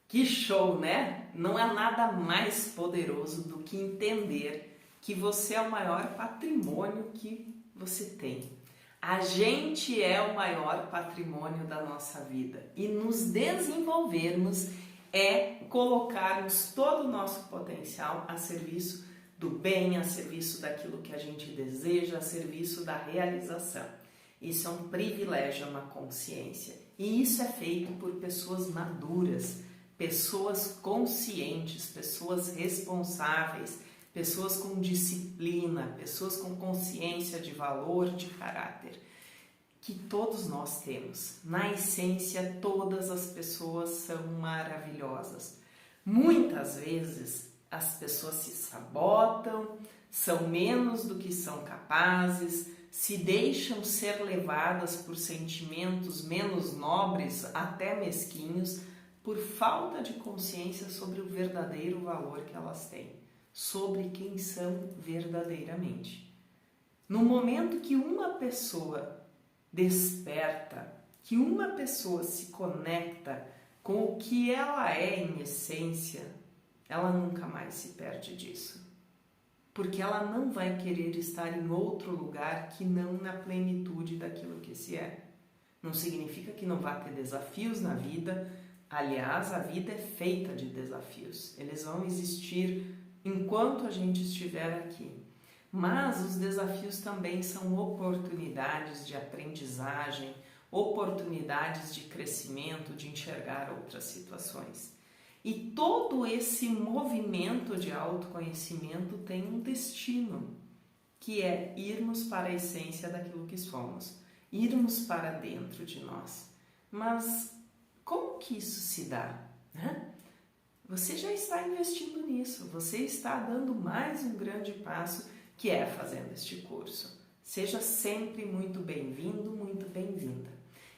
Que show, né? Não há nada mais poderoso do que entender que você é o maior patrimônio que você tem. A gente é o maior patrimônio da nossa vida e nos desenvolvermos é colocarmos todo o nosso potencial a serviço do bem, a serviço daquilo que a gente deseja, a serviço da realização. Isso é um privilégio, é uma consciência. E isso é feito por pessoas maduras, pessoas conscientes, pessoas responsáveis, pessoas com disciplina, pessoas com consciência de valor, de caráter, que todos nós temos. Na essência, todas as pessoas são maravilhosas. Muitas vezes as pessoas se sabotam, são menos do que são capazes, se deixam ser levadas por sentimentos menos nobres, até mesquinhos, por falta de consciência sobre o verdadeiro valor que elas têm, sobre quem são verdadeiramente. No momento que uma pessoa desperta, que uma pessoa se conecta com o que ela é em essência, ela nunca mais se perde disso. Porque ela não vai querer estar em outro lugar que não na plenitude daquilo que se é. Não significa que não vá ter desafios na vida. Aliás, a vida é feita de desafios. Eles vão existir enquanto a gente estiver aqui. Mas os desafios também são oportunidades de aprendizagem, oportunidades de crescimento, de enxergar outras situações. E todo esse movimento de autoconhecimento tem um destino, que é irmos para a essência daquilo que somos, irmos para dentro de nós. Mas como que isso se dá, né? Você já está investindo nisso, você está dando mais um grande passo, que é fazendo este curso. Seja sempre muito bem-vindo, muito bem-vinda.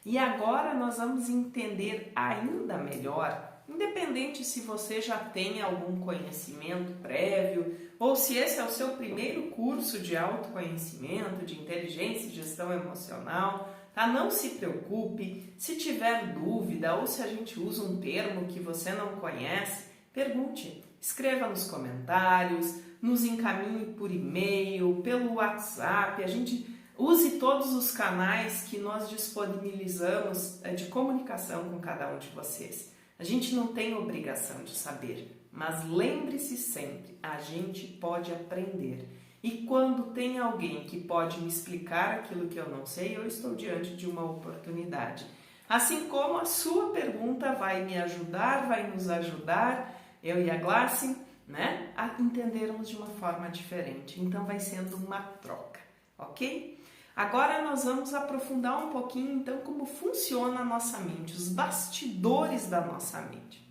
E agora nós vamos entender ainda melhor, independente se você já tem algum conhecimento prévio ou se esse é o seu primeiro curso de autoconhecimento, de inteligência e gestão emocional, tá? Não se preocupe, se tiver dúvida ou se a gente usa um termo que você não conhece, pergunte, escreva nos comentários, nos encaminhe por e-mail, pelo WhatsApp, a gente use todos os canais que nós disponibilizamos de comunicação com cada um de vocês. A gente não tem obrigação de saber, mas lembre-se sempre, a gente pode aprender. E quando tem alguém que pode me explicar aquilo que eu não sei, eu estou diante de uma oportunidade. Assim como a sua pergunta vai me ajudar, vai nos ajudar, eu e a Glácia, né, a entendermos de uma forma diferente. Então vai sendo uma troca, ok? Agora nós vamos aprofundar um pouquinho, então, como funciona a nossa mente, os bastidores da nossa mente.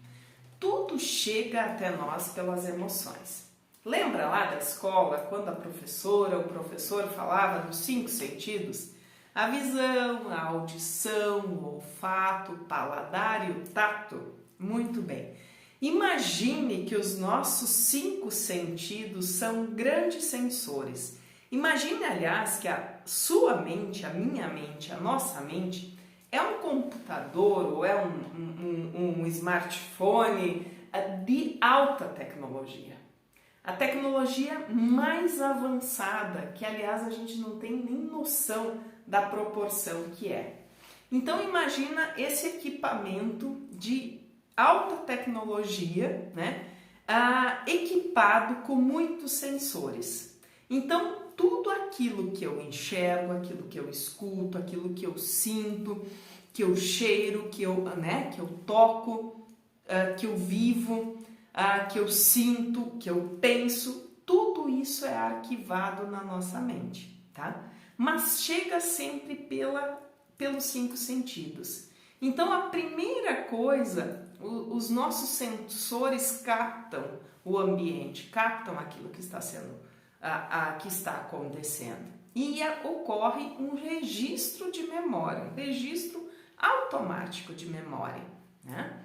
Tudo chega até nós pelas emoções. Lembra lá da escola, quando a professora ou o professor falava dos 5 sentidos? A visão, a audição, o olfato, o paladar e o tato? Muito bem. Imagine que os nossos 5 sentidos são grandes sensores. Imagine, aliás, que a sua mente, a minha mente, a nossa mente é um computador ou é um smartphone de alta tecnologia. A tecnologia mais avançada, que aliás a gente não tem nem noção da proporção que é. Então imagina esse equipamento de alta tecnologia, né, equipado com muitos sensores. Então tudo aquilo que eu enxergo, aquilo que eu escuto, aquilo que eu sinto, que eu cheiro, que eu toco, que eu vivo, que eu sinto, que eu penso, tudo isso é arquivado na nossa mente, tá? Mas chega sempre pelos 5 sentidos. Então a primeira coisa, os nossos sensores captam o ambiente, captam aquilo que está sendo que está acontecendo. E ocorre um registro de memória, um registro automático de memória, né?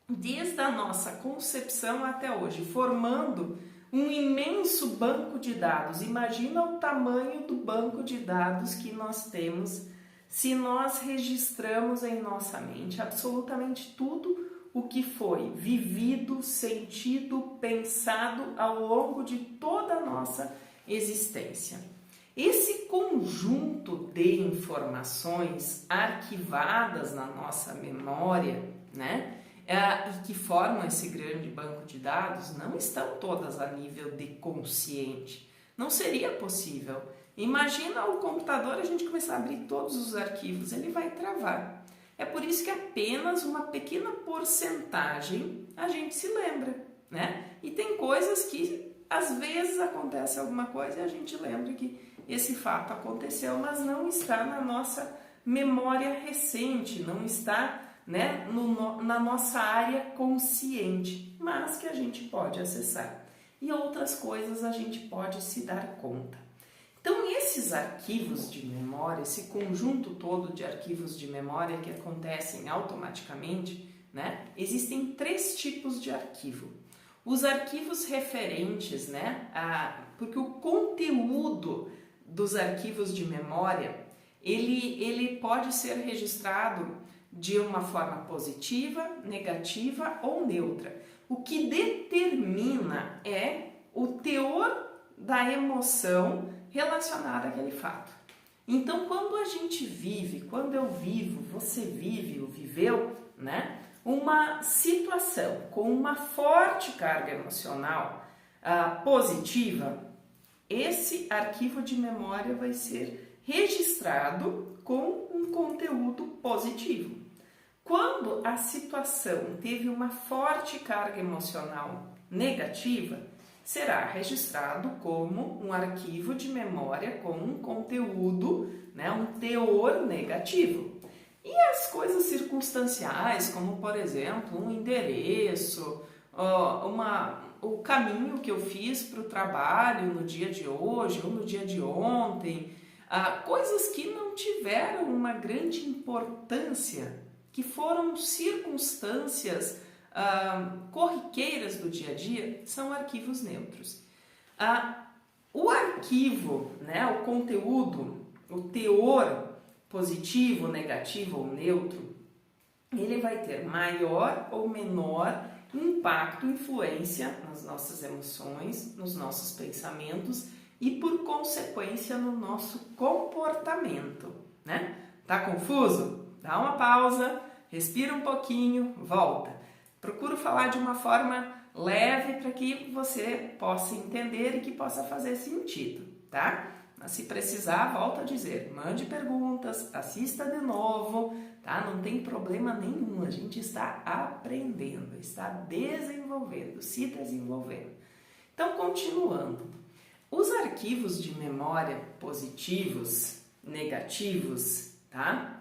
Desde a nossa concepção até hoje, formando um imenso banco de dados. Imagina o tamanho do banco de dados que nós temos se nós registramos em nossa mente absolutamente tudo o que foi vivido, sentido, pensado ao longo de toda a nossa existência. Esse conjunto de informações arquivadas na nossa memória, né, e que formam esse grande banco de dados, não estão todas a nível de consciente. Não seria possível. Imagina o computador, a gente começar a abrir todos os arquivos, ele vai travar. É por isso que apenas uma pequena porcentagem a gente se lembra, né? E tem coisas que às vezes acontece alguma coisa e a gente lembra que esse fato aconteceu, mas não está na nossa memória recente, não está, né, na nossa área consciente, mas que a gente pode acessar. E outras coisas a gente pode se dar conta. Então, esses arquivos de memória, esse conjunto todo de arquivos de memória que acontecem automaticamente, né, existem 3 tipos de arquivo. Os arquivos referentes, né, porque o conteúdo dos arquivos de memória, ele pode ser registrado de uma forma positiva, negativa ou neutra. O que determina é o teor da emoção relacionada àquele fato. Então, quando a gente vive, quando eu vivo, você vive ou viveu, né, uma situação com uma forte carga emocional positiva, esse arquivo de memória vai ser registrado com um conteúdo positivo. Quando a situação teve uma forte carga emocional negativa, será registrado como um arquivo de memória com um conteúdo, né, um teor negativo. E as coisas circunstanciais, como por exemplo um endereço, o caminho que eu fiz para o trabalho no dia de hoje ou no dia de ontem, coisas que não tiveram uma grande importância, que foram circunstâncias corriqueiras do dia a dia, são arquivos neutros. O arquivo, né, o conteúdo, o teor positivo, negativo ou neutro, ele vai ter maior ou menor impacto, influência nas nossas emoções, nos nossos pensamentos e, por consequência, no nosso comportamento, né? Tá confuso? Dá uma pausa, respira um pouquinho, volta. Procuro falar de uma forma leve para que você possa entender e que possa fazer sentido, tá? Mas se precisar, volto a dizer, mande perguntas, assista de novo, tá? Não tem problema nenhum, a gente está aprendendo, está desenvolvendo, se desenvolvendo. Então, continuando, os arquivos de memória positivos, negativos, tá?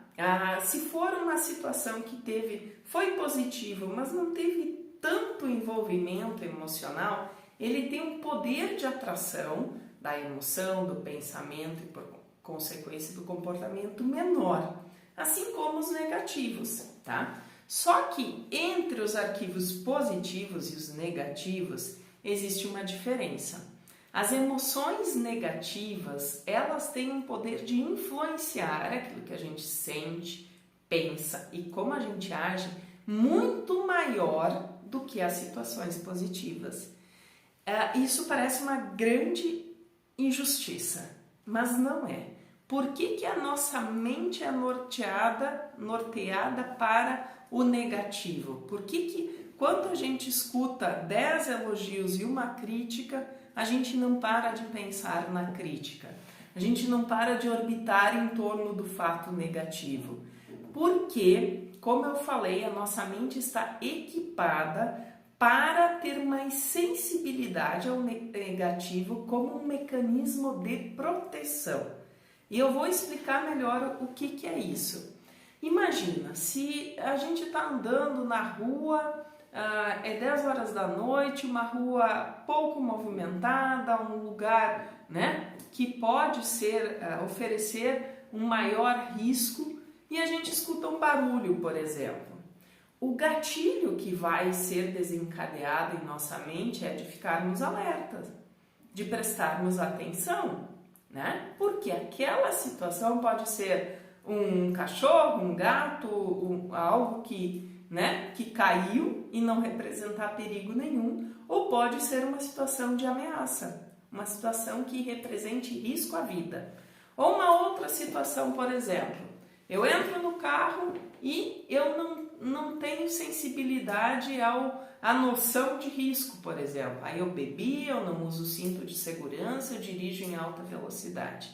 Se for uma situação que foi positivo, mas não teve tanto envolvimento emocional, ele tem um poder de atração da emoção, do pensamento e, por consequência, do comportamento menor, assim como os negativos, tá? Só que entre os arquivos positivos e os negativos existe uma diferença. As emoções negativas, elas têm um poder de influenciar aquilo que a gente sente, pensa e como a gente age muito maior do que as situações positivas. Isso parece uma grande injustiça, mas não é. Por que a nossa mente é norteada para o negativo? Por que quando a gente escuta 10 elogios e uma crítica, a gente não para de pensar na crítica? A gente não para de orbitar em torno do fato negativo? Porque, como eu falei, a nossa mente está equipada para ter mais sensibilidade ao negativo como um mecanismo de proteção. E eu vou explicar melhor o que é isso. Imagina, se a gente está andando na rua, é 10 horas da noite, uma rua pouco movimentada, um lugar, né, que pode oferecer um maior risco, e a gente escuta um barulho, por exemplo. O gatilho que vai ser desencadeado em nossa mente é de ficarmos alertas, de prestarmos atenção, né? Porque aquela situação pode ser um cachorro, um gato, algo que né, que caiu e não representar perigo nenhum, ou pode ser uma situação de ameaça, uma situação que represente risco à vida. Ou uma outra situação, por exemplo, eu entro no carro e eu não tenho sensibilidade à noção de risco, por exemplo. Aí eu bebi, eu não uso cinto de segurança, eu dirijo em alta velocidade.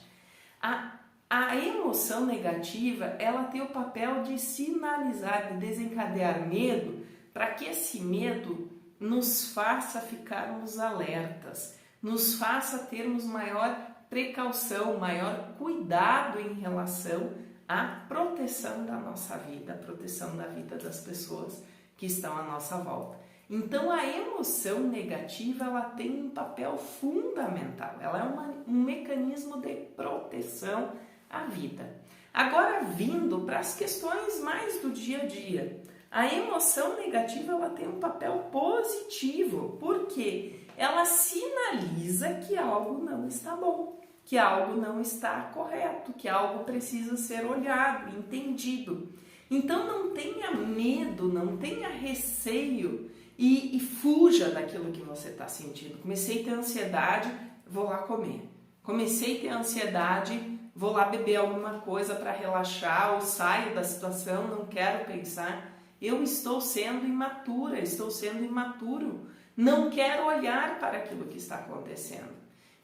A emoção negativa, ela tem o papel de sinalizar, de desencadear medo, para que esse medo nos faça ficarmos alertas, nos faça termos maior precaução, maior cuidado em relação à proteção da nossa vida, a proteção da vida das pessoas que estão à nossa volta. Então a emoção negativa, ela tem um papel fundamental, ela é um mecanismo de proteção à vida. Agora, vindo para as questões mais do dia a dia, a emoção negativa, ela tem um papel positivo, porque ela sinaliza que algo não está bom, que algo não está correto, que algo precisa ser olhado, entendido. Então não tenha medo, não tenha receio e fuja daquilo que você está sentindo. Comecei a ter ansiedade, vou lá comer. Comecei a ter ansiedade, vou lá beber alguma coisa para relaxar, ou saio da situação, não quero pensar. Eu estou sendo imatura, estou sendo imaturo. Não quero olhar para aquilo que está acontecendo.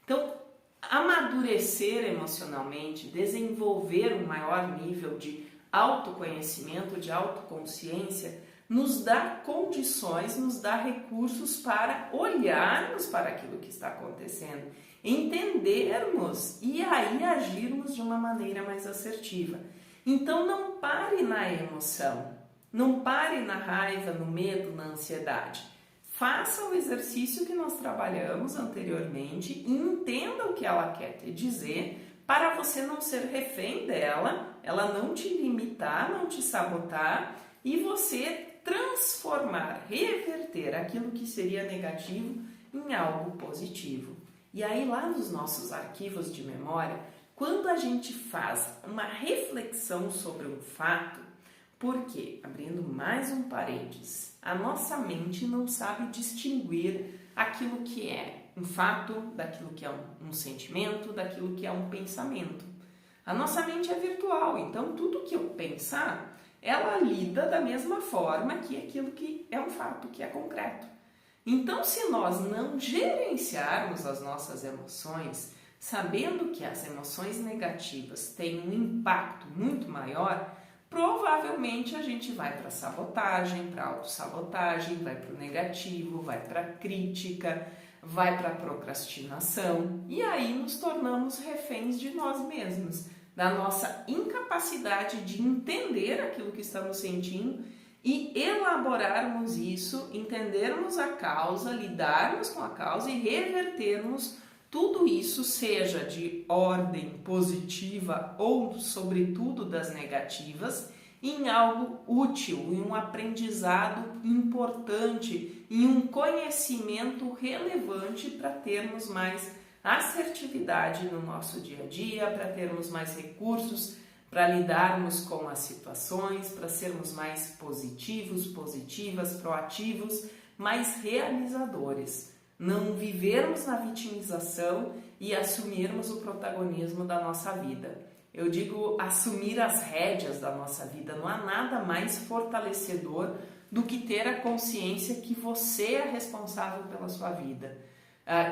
Então, amadurecer emocionalmente, desenvolver um maior nível de autoconhecimento, de autoconsciência, nos dá condições, nos dá recursos para olharmos para aquilo que está acontecendo, entendermos e aí agirmos de uma maneira mais assertiva. Então não pare na emoção, não pare na raiva, no medo, na ansiedade. Faça o exercício que nós trabalhamos anteriormente e entenda o que ela quer te dizer para você não ser refém dela, ela não te limitar, não te sabotar e você transformar, reverter aquilo que seria negativo em algo positivo. E aí lá nos nossos arquivos de memória, quando a gente faz uma reflexão sobre um fato, porque, abrindo mais um parênteses, a nossa mente não sabe distinguir aquilo que é um fato, daquilo que é um sentimento, daquilo que é um pensamento. A nossa mente é virtual, então tudo que eu pensar, ela lida da mesma forma que aquilo que é um fato, que é concreto. Então, se nós não gerenciarmos as nossas emoções, sabendo que as emoções negativas têm um impacto muito maior, provavelmente a gente vai para a sabotagem, para a autossabotagem, vai para o negativo, vai para a crítica, vai para a procrastinação e aí nos tornamos reféns de nós mesmos, da nossa incapacidade de entender aquilo que estamos sentindo e elaborarmos isso, entendermos a causa, lidarmos com a causa e revertermos tudo isso, seja de ordem positiva ou, sobretudo, das negativas, em algo útil, em um aprendizado importante, em um conhecimento relevante para termos mais assertividade no nosso dia a dia, para termos mais recursos, para lidarmos com as situações, para sermos mais positivos, positivas, proativos, mais realizadores. Não vivermos na vitimização e assumirmos o protagonismo da nossa vida. Eu digo assumir as rédeas da nossa vida. Não há nada mais fortalecedor do que ter a consciência que você é responsável pela sua vida,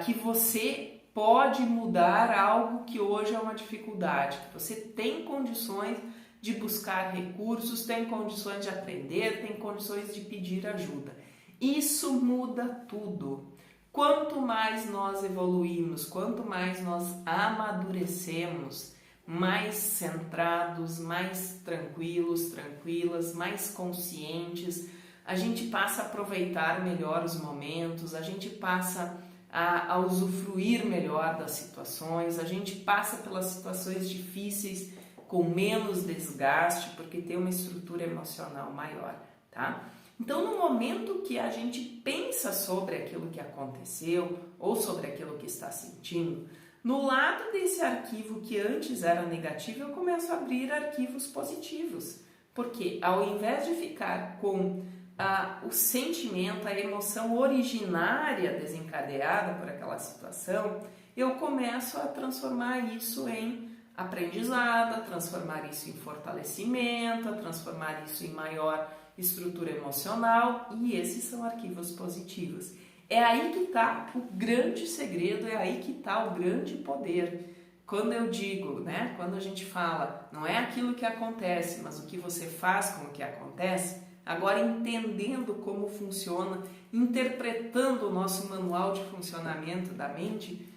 que você pode mudar algo que hoje é uma dificuldade, que você tem condições de buscar recursos, tem condições de aprender, tem condições de pedir ajuda. Isso muda tudo. Quanto mais nós evoluímos, quanto mais nós amadurecemos, mais centrados, mais tranquilos, tranquilas, mais conscientes, a gente passa a aproveitar melhor os momentos, a gente passa a usufruir melhor das situações, a gente passa pelas situações difíceis com menos desgaste, porque tem uma estrutura emocional maior, tá? Então, no momento que a gente pensa sobre aquilo que aconteceu ou sobre aquilo que está sentindo, no lado desse arquivo que antes era negativo, eu começo a abrir arquivos positivos Porque ao invés de ficar com o sentimento, a emoção originária desencadeada por aquela situação, eu começo a transformar isso em aprendizado, a transformar isso em fortalecimento, a transformar isso em maior estrutura emocional, e esses são arquivos positivos. É aí que está o grande segredo, é aí que está o grande poder. Quando eu digo, né, quando a gente fala, não é aquilo que acontece, mas o que você faz com o que acontece, agora entendendo como funciona, interpretando o nosso manual de funcionamento da mente,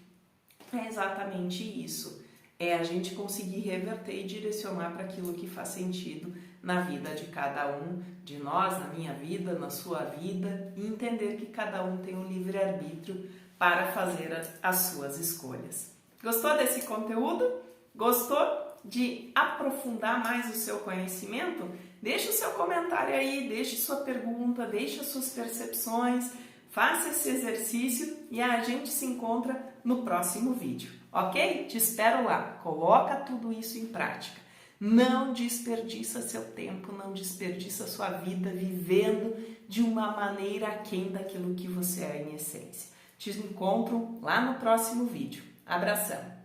é exatamente isso. É a gente conseguir reverter e direcionar para aquilo que faz sentido na vida de cada um de nós, na minha vida, na sua vida, e entender que cada um tem um livre-arbítrio para fazer as suas escolhas. Gostou desse conteúdo? Gostou de aprofundar mais o seu conhecimento? Deixe o seu comentário aí, deixe sua pergunta, deixe as suas percepções, faça esse exercício e a gente se encontra no próximo vídeo, ok? Te espero lá, coloca tudo isso em prática. Não desperdiça seu tempo, não desperdiça sua vida vivendo de uma maneira aquém daquilo que você é em essência. Te encontro lá no próximo vídeo. Abração!